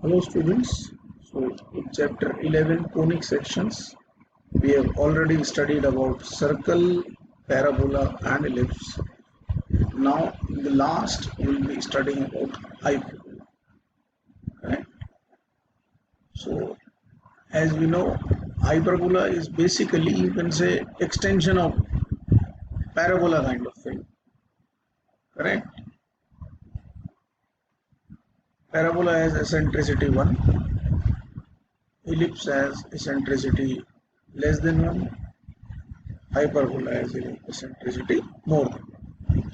Hello students, so in chapter 11 conic sections we have already studied about circle, parabola and ellipse. Now in the last we will be studying about hyperbola. Right? So as we know, hyperbola is basically, you can say, extension of parabola kind of thing. Correct? Parabola has eccentricity 1, ellipse has eccentricity less than 1, hyperbola has eccentricity more than 1.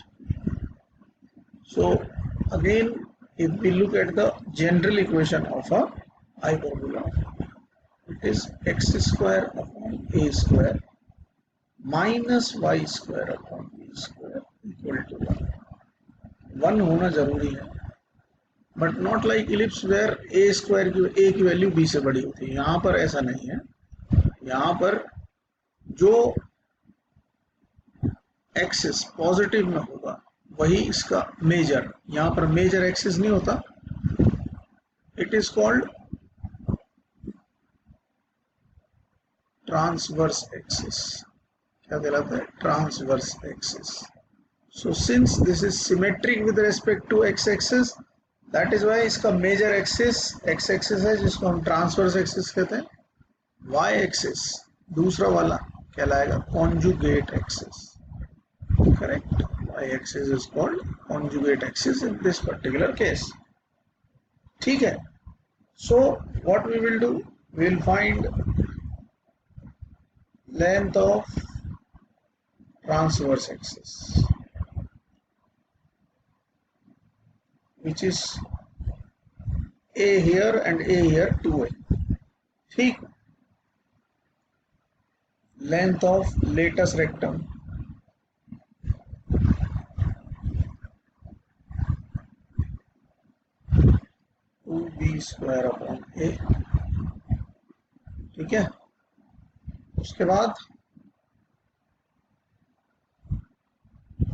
So again, if we look at the general equation of a hyperbola, it is x square upon a square minus y square upon b square equal to 1. 1 होना जरूरी है, but not like ellipse where a square की a की value B से बड़ी होती है. यहाँ पर ऐसा नहीं है. यहाँ पर जो एक्सिस पॉजिटिव में होगा वही इसका मेजर. यहाँ पर मेजर एक्सिस नहीं होता. It is called transverse axis. क्या कहलाता है? Transverse axis. So since this is symmetric with respect to x axis, that is y इसका मेजर एक्सिस एक्स एक्सिस है, जिसको हम ट्रांसवर्स एक्सिस कहते हैं. वाई एक्सिस दूसरा वाला कहलाएगा conjugate axis. Correct? Y axis is called conjugate axis in this particular case. ठीक है. So what we will do, we will find length of transverse axis, which is a here and a here 2a. ठीक. Length of latus rectum, two b square upon a. ठीक है. उसके बाद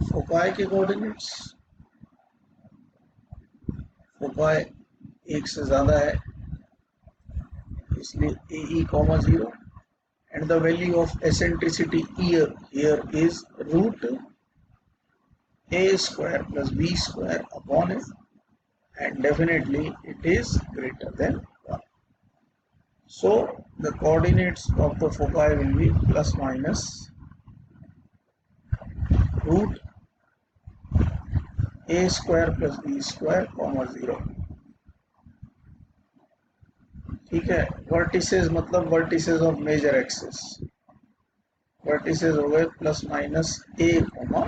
foci के coordinates. Foci एक से ज्यादा है इसलिए AE, 0 and the value of eccentricity here is root a square plus b square upon a, and definitely it is greater than 1. So the coordinates of the foci will be plus minus root a square plus b square comma 0. ठीक है. Vertices मतलब vertices of major axis. Vertices हो गए plus minus a comma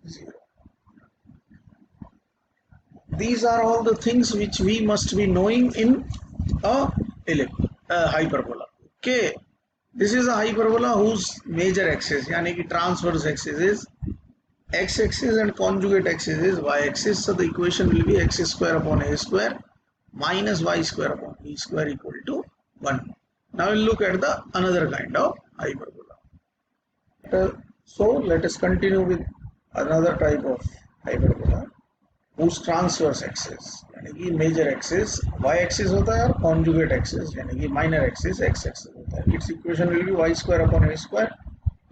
0. These are all the things which we must be knowing in a hyperbola. Okay, this is a hyperbola whose major axis यानी कि transverse axis is x axis and conjugate axis is y axis. So the equation will be x square upon a square minus y square upon b square equal to 1. Now we'll look at the another kind of hyperbola. So let us continue with another type of hyperbola whose transverse axis यानी कि major axis y axis होता है और conjugate axis यानी कि minor axis x axis होता है. It's equation will be y square upon a square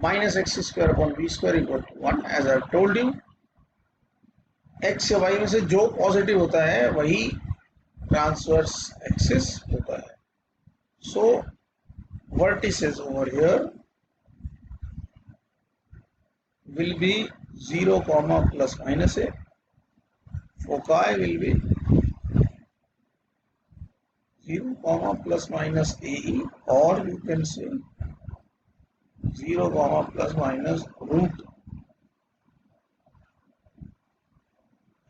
minus x square upon b square equal to 1. as I have told you, x या y में से जो पॉजिटिव होता है वही ट्रांसवर्स एक्सिस होता है. So vertices over here will be 0 comma plus minus a. Foci will be 0 comma plus minus AE, or you can say 0 comma plus minus root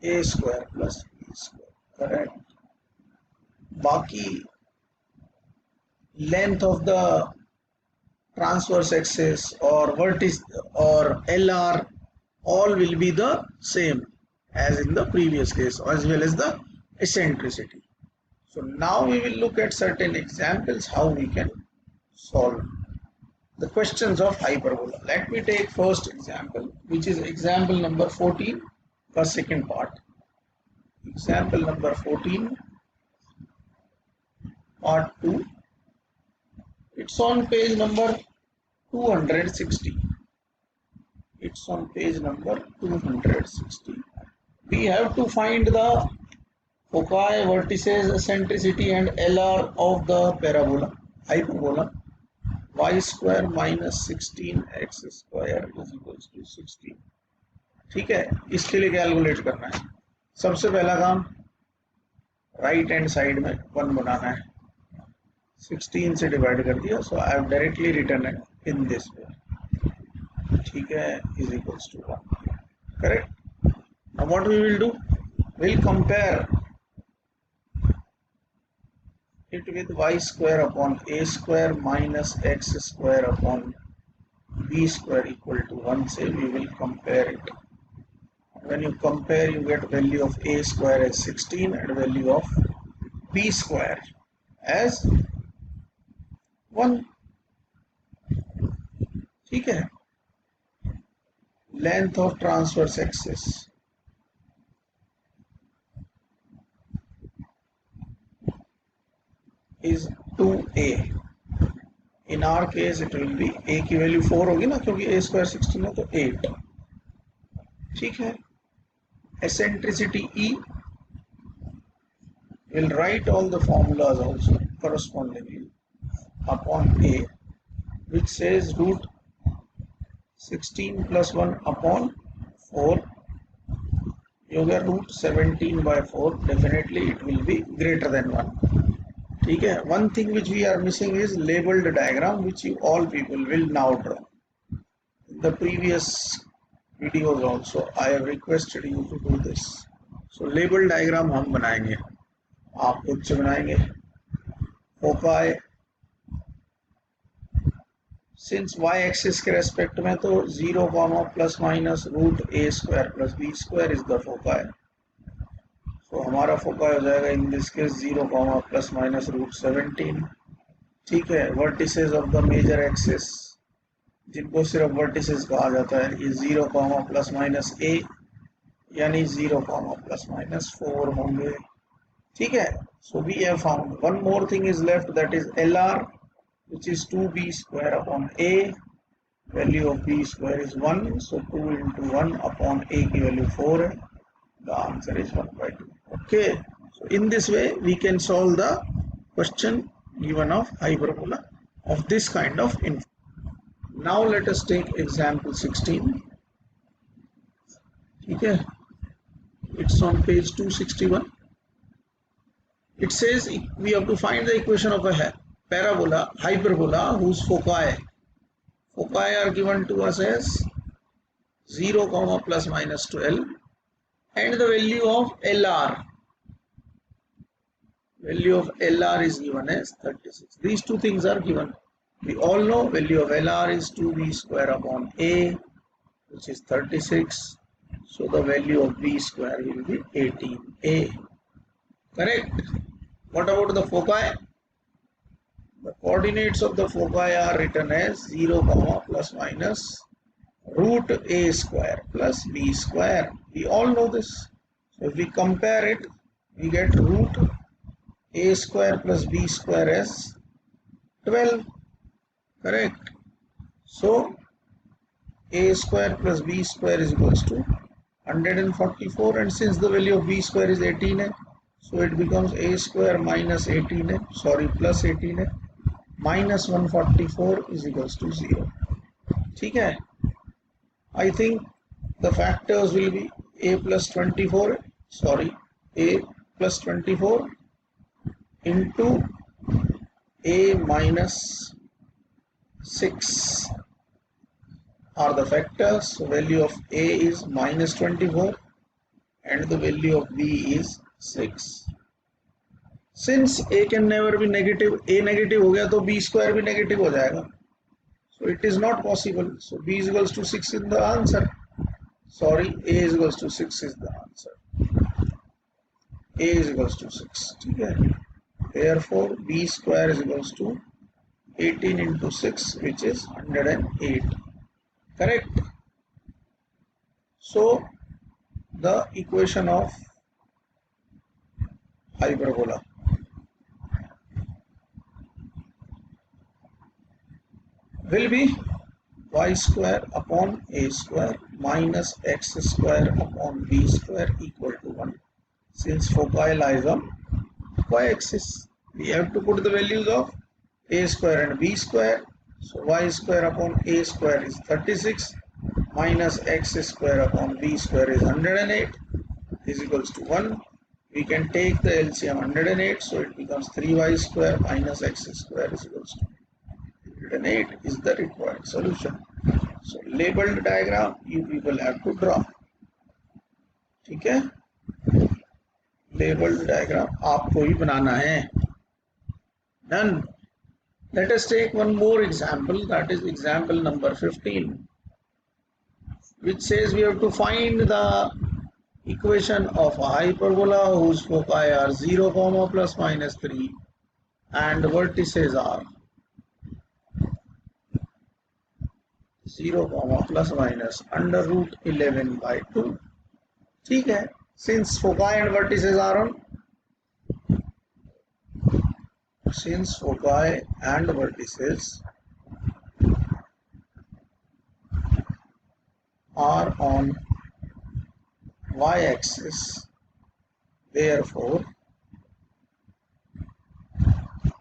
a square plus b square. Correct? बाकी length of the transverse axis or vertex or LR all will be the same as in the previous case, as well as the eccentricity. So now we will look at certain examples how we can solve the questions of hyperbola. Let me take first example, which is example number 14 for second part. Example number 14. part 2. It's on page number 260. It's on page number 260. We have to find the foci, vertices, eccentricity and LR of the parabola, hyperbola y square minus 16x square is equals to 16. ठीक है, इसके लिए calculate करना है. सबसे पहला काम right hand side में 1 बनाना है. 16 से डिवाइड कर दिया, so I have directly written it in this way. ठीक है, is equals to 1. Correct. Now what we will do, we'll compare it with y square upon a square minus x square upon b square equal to 1. Say we will compare it. When you compare, you get value of a square as 16 and value of b square as 1. ठीक है. Length of transverse axis is 2a. In our case it will be a की value 4 होगी ना, क्योंकि a square 16 है तो 8. ठीक है. Eccentricity E, will write all the formulas also correspondingly upon a, which says root 16 plus 1 upon 4. You get root 17 by 4. Definitely it will be greater than 1. ठीक है. One thing which we are missing is labeled diagram, which you all people will now draw. In the previous videos also I have requested you to do this. So label diagram हम बनाएंगे, आप खुद से बनाएंगे. Foci since y axis के respect में तो 0, plus minus root a square plus b square is the foci. तो हमारा फोकाई हो जाएगा in this case 0, plus minus root 17. ठीक है. Vertices of the major axis, जिनको सिर्फ वर्टिसेस कहा जाता है, ये 0, प्लस माइनस a यानी 0, प्लस माइनस 4 होंगे. ठीक है. So we have found one more thing is left, that is LR, which is 2b square upon a. Value of b square is 1, so 2 into 1 upon a की value 4 है. The answer is 1 by 2. Okay. So in this way we can solve the question given of hyperbola of this kind of info. Now let us take example 16. ठीक है. It's on page 261. It says we have to find the equation of a parabola, hyperbola, whose foci are given to us as 0, plus minus 12, and the value of LR. Value of LR is given as 36. These two things are given. We all know value of LR is 2b square upon a, which is 36. So the value of b square will be 18a. Correct. What about the foci? The coordinates of the foci are written as 0, plus minus root a square plus b square. We all know this. So if we compare it, we get root a square plus b square as 12. Correct. So a square plus b square is equals to 144, and since the value of b square is 18, so it becomes a square minus 18, plus 18, minus 144 is equals to 0. ठीक है. I think the factors will be a plus 24, a plus 24 into a minus 6 are the factors. So value of a is minus 24 and the value of b is 6. Since a can never be negative, a negative हो गया तो b square भी negative हो जाएगा. So it is not possible. So b is equals to 6 in the answer. A is equals to 6 is the answer. A is equals to 6. ठीक है. Therefore b square is equals to 18 into 6, which is 108. Correct. So the equation of hyperbola will be y square upon a square minus x square upon b square equal to 1. Since foci lies on y-axis, we have to put the values of a square and b square. So y square upon a square is 36 minus x square upon b square is 108 is equals to 1. We can take the LCM 108, so it becomes 3y square minus x square is equals to 108 is the required solution. So labeled diagram you people have to draw. ठीक है, labeled diagram आपको ही बनाना है. Done. Let us take one more example, that is example number 15, which says we have to find the equation of a hyperbola whose foci are 0, plus minus 3 and vertices are 0, plus minus under root 11 by 2. ठीक है, since foci and vertices are on y-axis, therefore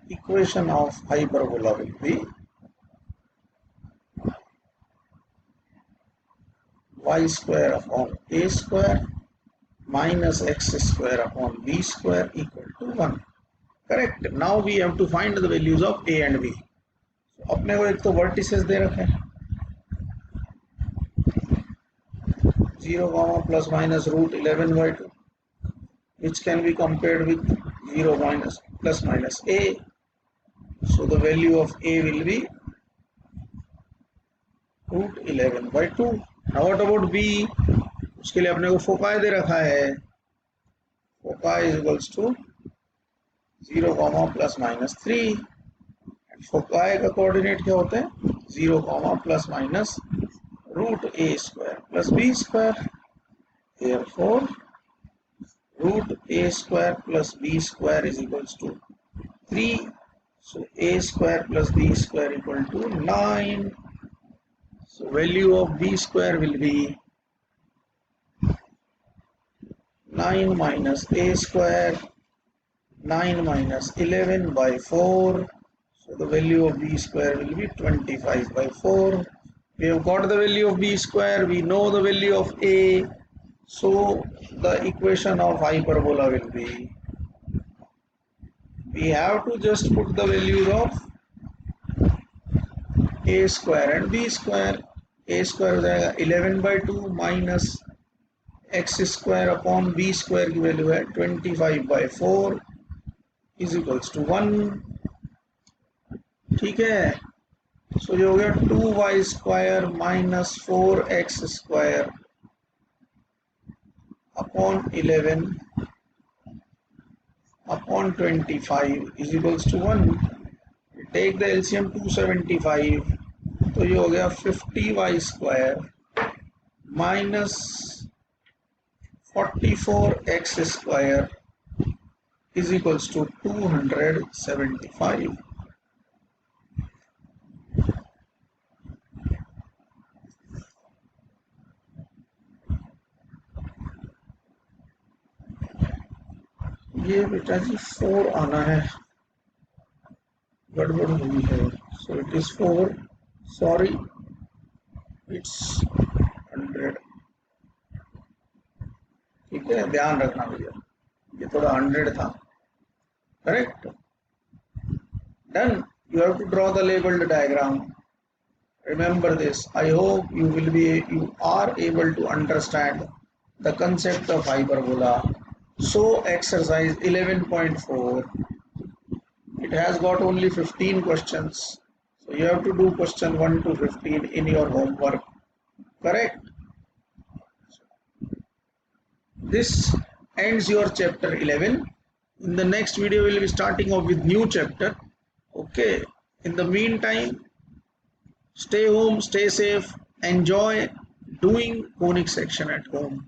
equation of hyperbola will be y square upon a square minus x square upon b square equal to 1. Correct. Now we have to find the values of a and b. So अपने को एक तो vertices दे रखे हैं 0, plus minus root 11 by 2, which can be compared with 0 minus plus minus a. So the value of a will be root 11 by 2. Now what about b? उसके लिए अपने को फोकाई दे रखा है, foci is equals to 0, plus minus 3. Foci का coordinate क्या होते हैं 0, plus minus root a square plus b square. Therefore root a square plus b square is equals to 3. So a square plus b square equal to 9. So value of b square will be 9 minus a square, 9 minus 11 by 4. So the value of b square will be 25 by 4. We have got the value of b square, we know the value of a. So the equation of hyperbola will be, we have to just put the values of a square and b square. A square हो जाएगा 11 by 2 minus x square upon b square की value है 25 by 4 is equals to 1. ठीक है, सो ये हो गया 2y square minus 4x square upon 11 upon 25 is equals to 1. Take the LCM 275, तो ये हो गया 50y square minus 44x square is equals to 275. ये बेटा जी 4 आना है, गड़बड़ हुई है. So it is 4, sorry it's 100. ठीक है, ध्यान रखना भैया, ये थोड़ा 100 था. Correct. Done. You have to draw the labeled diagram. Remember this. I hope you are able to understand the concept of hyperbola. So exercise 11.4, it has got only 15 questions. So you have to do question 1 to 15 in your homework. Correct? This ends your chapter 11. In the next video we will be starting off with new chapter. Okay. In the meantime, stay home, stay safe, enjoy doing conic section at home.